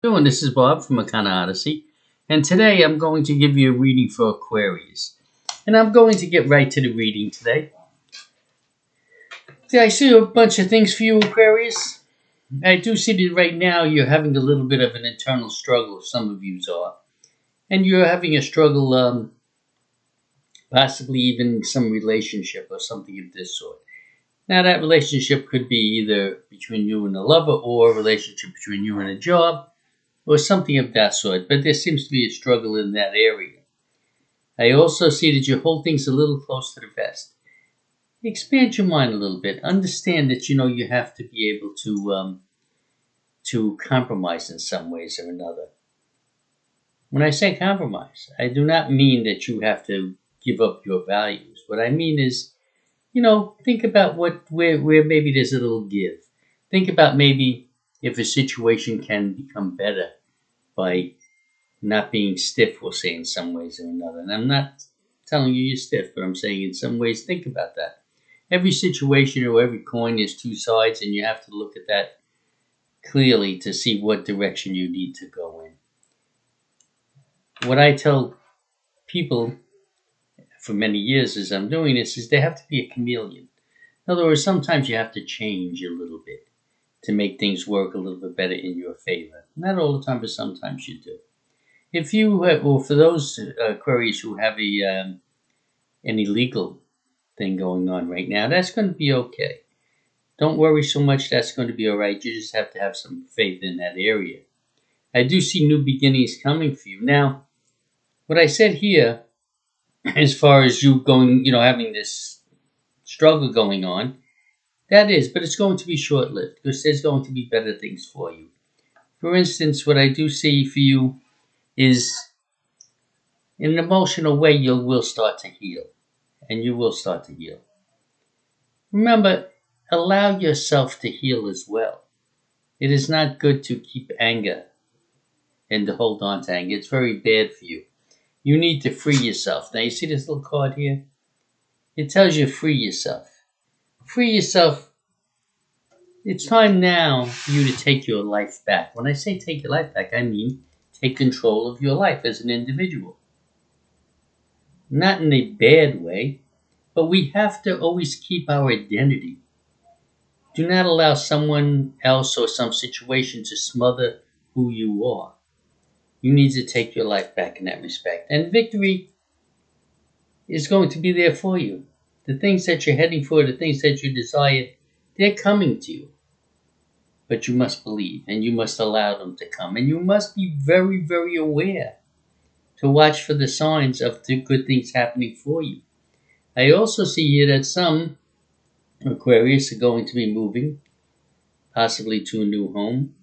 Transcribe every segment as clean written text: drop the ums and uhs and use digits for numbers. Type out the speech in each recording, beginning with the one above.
Doing? This is Bob from Makana Odyssey, and today I'm going to give you a reading for Aquarius. And I'm going to get right to the reading today. I see a bunch of things for you, Aquarius. I do see that right now you're having a little bit of an internal struggle, some of you are. And you're having a struggle, possibly even some relationship or something of this sort. Now, that relationship could be either between you and a lover or a relationship between you and a job, or something of that sort, but there seems to be a struggle in that area. I also see that you hold things a little close to the vest. Expand your mind a little bit. Understand that you have to be able to compromise in some ways or another. When I say compromise, I do not mean that you have to give up your values. What I mean is, think about where maybe there's a little give. Think about maybe if a situation can become better by not being stiff, we'll say, in some ways or another. And I'm not telling you you're stiff, but I'm saying in some ways think about that. Every situation or every coin has two sides, and you have to look at that clearly to see what direction you need to go in. What I tell people for many years as I'm doing this is they have to be a chameleon. In other words, sometimes you have to change a little bit to make things work a little bit better in your favor. Not all the time, but sometimes you do. If you have, or for those Aquarius who have an illegal thing going on right now, that's going to be okay. Don't worry so much, that's going to be all right. You just have to have some faith in that area. I do see new beginnings coming for you. Now, what I said here, as far as you going, having this struggle going on, that is, but it's going to be short-lived because there's going to be better things for you. For instance, what I do see for you is in an emotional way you will start to heal, and you will start to heal. Remember, allow yourself to heal as well. It is not good to keep anger and to hold on to anger. It's very bad for you. You need to free yourself. Now, you see this little card here? It tells you free yourself. Free yourself. It's time now for you to take your life back. When I say take your life back, I mean take control of your life as an individual. Not in a bad way, but we have to always keep our identity. Do not allow someone else or some situation to smother who you are. You need to take your life back in that respect. And victory is going to be there for you. The things that you're heading for, the things that you desire, they're coming to you. But you must believe, and you must allow them to come. And you must be very, very aware to watch for the signs of the good things happening for you. I also see here that some Aquarius are going to be moving, possibly to a new home,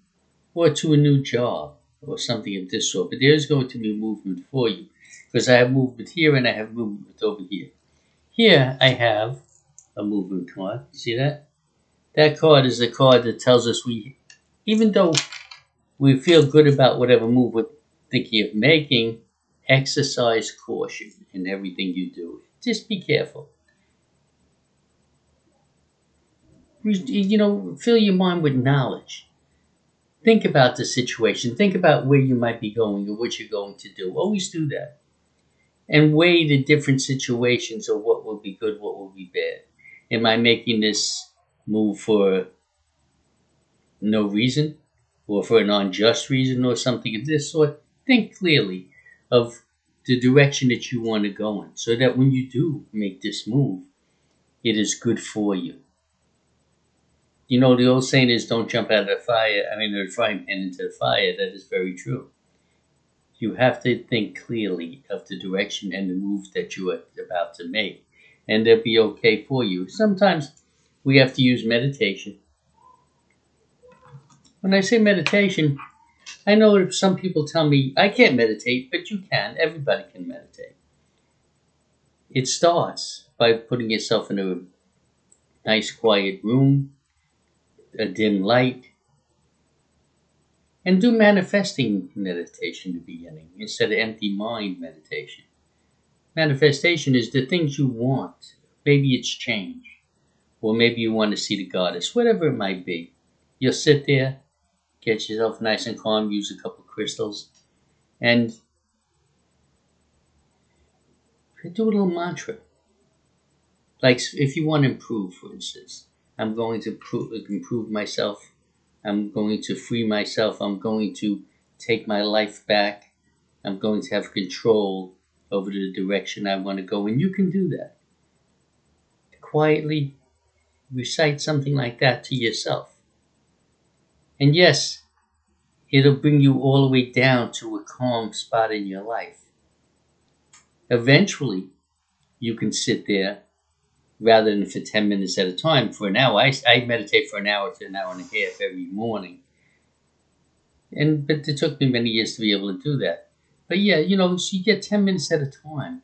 or to a new job, or something of this sort. But there's going to be movement for you, because I have movement here and I have movement over here. Here I have a movement card. You see that? That card is the card that tells us even though we feel good about whatever move we're thinking of making, exercise caution in everything you do. Just be careful. Fill your mind with knowledge. Think about the situation. Think about where you might be going or what you're going to do. Always do that. And weigh the different situations of what will be good, what will be bad. Am I making this move for no reason, or for an unjust reason, or something of this sort? Think clearly of the direction that you want to go in, so that when you do make this move, it is good for you. The old saying is, don't jump out of the frying pan into the fire. That is very true. You have to think clearly of the direction and the move that you are about to make, and they'll be okay for you. Sometimes we have to use meditation. When I say meditation, I know that some people tell me, I can't meditate, but you can. Everybody can meditate. It starts by putting yourself in a nice quiet room, a dim light, and do manifesting meditation in the beginning instead of empty mind meditation. Manifestation is the things you want. Maybe it's change, or maybe you want to see the goddess, whatever it might be. You'll sit there, Get yourself nice and calm, use a couple of crystals, and do a little mantra. Like if you want to improve, for instance, I'm going to improve myself. I'm going to free myself. I'm going to take my life back. I'm going to have control over the direction I want to go. And you can do that. Quietly recite something like that to yourself. And yes, it'll bring you all the way down to a calm spot in your life. Eventually, you can sit there rather than for 10 minutes at a time. For an hour, I meditate for an hour to an hour and a half every morning. But it took me many years to be able to do that. But yeah, so you get 10 minutes at a time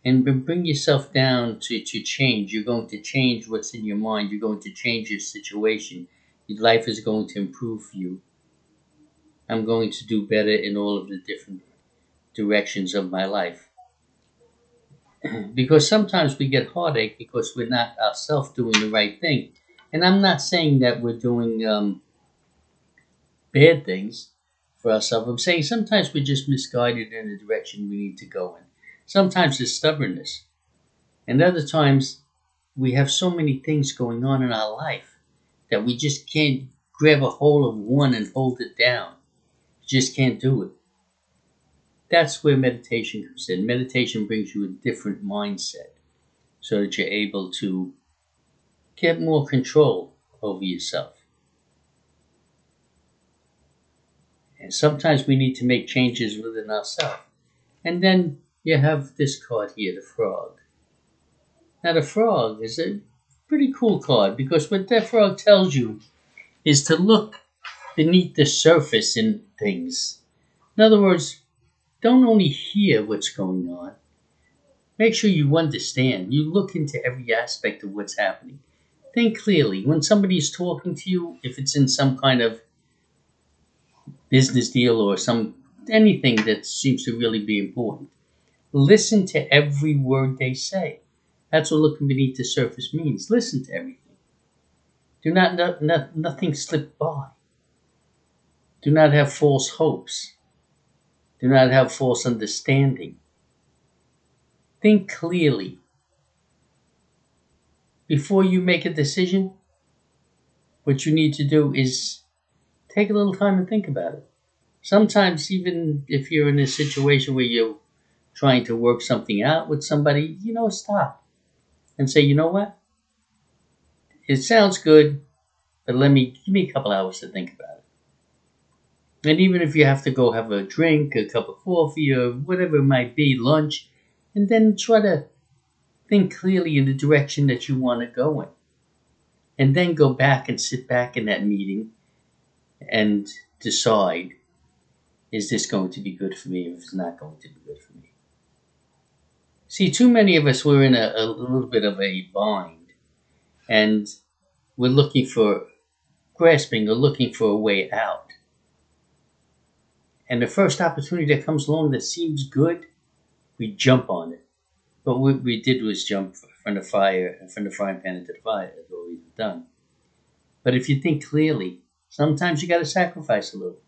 and bring yourself down to change. You're going to change what's in your mind. You're going to change your situation. Your life is going to improve for you. I'm going to do better in all of the different directions of my life. Because sometimes we get heartache because we're not ourselves doing the right thing. And I'm not saying that we're doing bad things for ourselves. I'm saying sometimes we're just misguided in the direction we need to go in. Sometimes it's stubbornness. And other times we have so many things going on in our life that we just can't grab a hold of one and hold it down. You just can't do it. That's where meditation comes in. Meditation brings you a different mindset so that you're able to get more control over yourself. And sometimes we need to make changes within ourselves. And then you have this card here, the frog. Now the frog is a pretty cool card because what that frog tells you is to look beneath the surface in things. In other words, don't only hear what's going on. Make sure you understand. You look into every aspect of what's happening. Think clearly. When somebody's talking to you, if it's in some kind of business deal or anything that seems to really be important, listen to every word they say. That's what looking beneath the surface means. Listen to everything. Do not nothing slip by. Do not have false hopes. Do not have false understanding. Think clearly. Before you make a decision, what you need to do is take a little time and think about it. Sometimes even if you're in a situation where you're trying to work something out with somebody, stop and say, you know what? It sounds good, but give me a couple hours to think about it. And even if you have to go have a drink, a cup of coffee, or whatever it might be, lunch, and then try to think clearly in the direction that you want to go in. And then go back and sit back in that meeting and decide, is this going to be good for me or is it not going to be good for me? See, too many of us were in a little bit of a bind, and we're grasping or looking for a way out. And the first opportunity that comes along that seems good, we jump on it. But what we did was jump from the frying pan into the fire. That's what we've done. But if you think clearly, sometimes you got to sacrifice a little.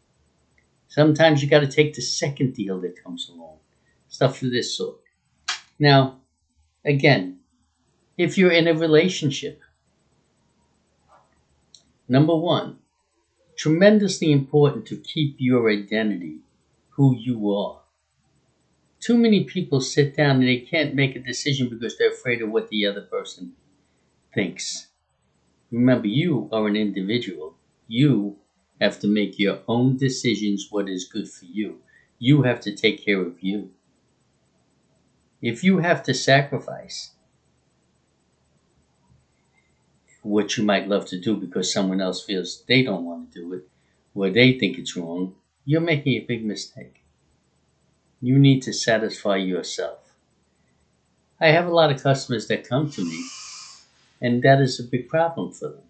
Sometimes you got to take the second deal that comes along. Stuff of this sort. Now, again, if you're in a relationship, number one, tremendously important to keep your identity, who you are. Too many people sit down and they can't make a decision because they're afraid of what the other person thinks. Remember, you are an individual. You have to make your own decisions what is good for you. You have to take care of you. If you have to sacrifice what you might love to do because someone else feels they don't want to do it, or they think it's wrong, you're making a big mistake. You need to satisfy yourself. I have a lot of customers that come to me, and that is a big problem for them.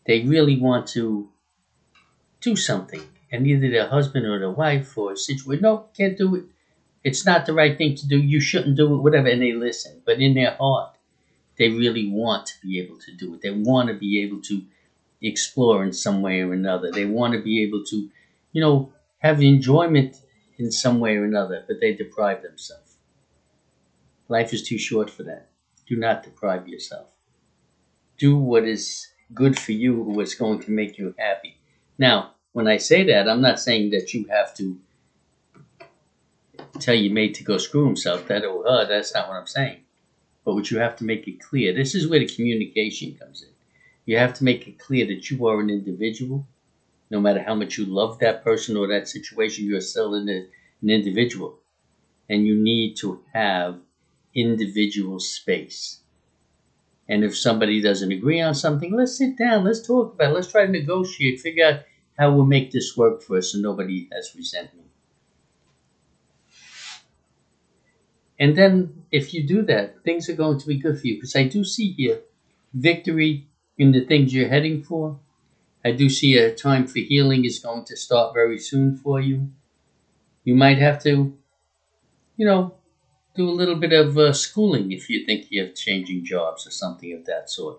They really want to do something, and either their husband or their wife or a situation, no, can't do it. It's not the right thing to do. You shouldn't do it, whatever, and they listen. But in their heart, they really want to be able to do it. They want to be able to explore in some way or another. They want to be able to, have enjoyment in some way or another, but they deprive themselves. Life is too short for that. Do not deprive yourself. Do what is good for you, what's going to make you happy. Now, when I say that, I'm not saying that you have to tell your mate to go screw himself. That's not what I'm saying. But what you have to make it clear, this is where the communication comes in. You have to make it clear that you are an individual. No matter how much you love that person or that situation, you're still an individual. And you need to have individual space. And if somebody doesn't agree on something, let's sit down, let's talk about it, let's try to negotiate, figure out how we'll make this work for us so nobody has resentment. And then if you do that, things are going to be good for you. Because I do see here victory in the things you're heading for. I do see a time for healing is going to start very soon for you. You might have to, do a little bit of schooling if you think you're changing jobs or something of that sort.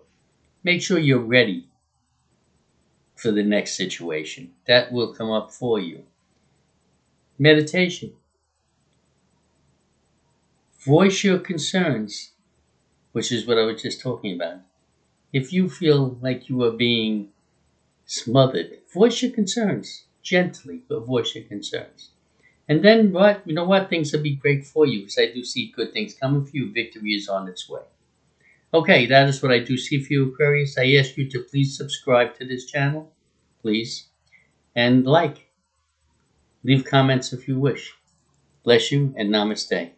Make sure you're ready for the next situation. That will come up for you. Meditation. Voice your concerns, which is what I was just talking about. If you feel like you are being smothered, voice your concerns gently, but voice your concerns. And then what? Things will be great for you, because I do see good things coming for you. Victory is on its way. Okay, that is what I do see for you, Aquarius. I ask you to please subscribe to this channel, please, and leave comments if you wish. Bless you, and namaste.